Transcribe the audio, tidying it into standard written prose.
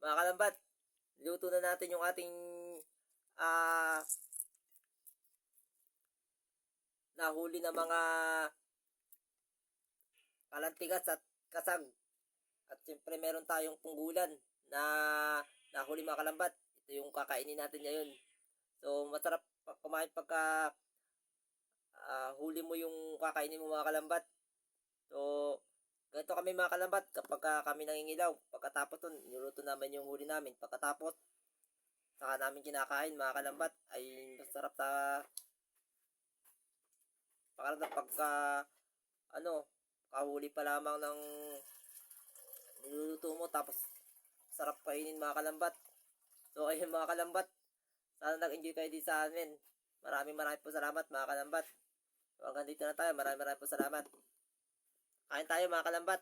Mga kalambat, luto na natin yung ating ah nahuli na mga kalantigas at kasag. At siyempre meron tayong punggulan na nahuli mga kalambat. Ito yung kakainin natin ngayon. So masarap kumain pagka huli mo yung kakainin mo mga kalambat. So ganito kami mga kalambat kapag kami nangingilaw. Pagkatapos nun, niluto namin yung huli namin. Pagkatapos, saka namin kinakain mga kalambat ay masarap sa pakaramdam pagka ano, kahuli pa lamang ng niluluto mo tapos sarap kainin mga kalambat. So ayun mga kalambat, sana nag-enjoy kayo din sa amin. Maraming po salamat mga kalambat. So hanggang dito na tayo. Maraming po salamat. Kain tayo mga kalambat.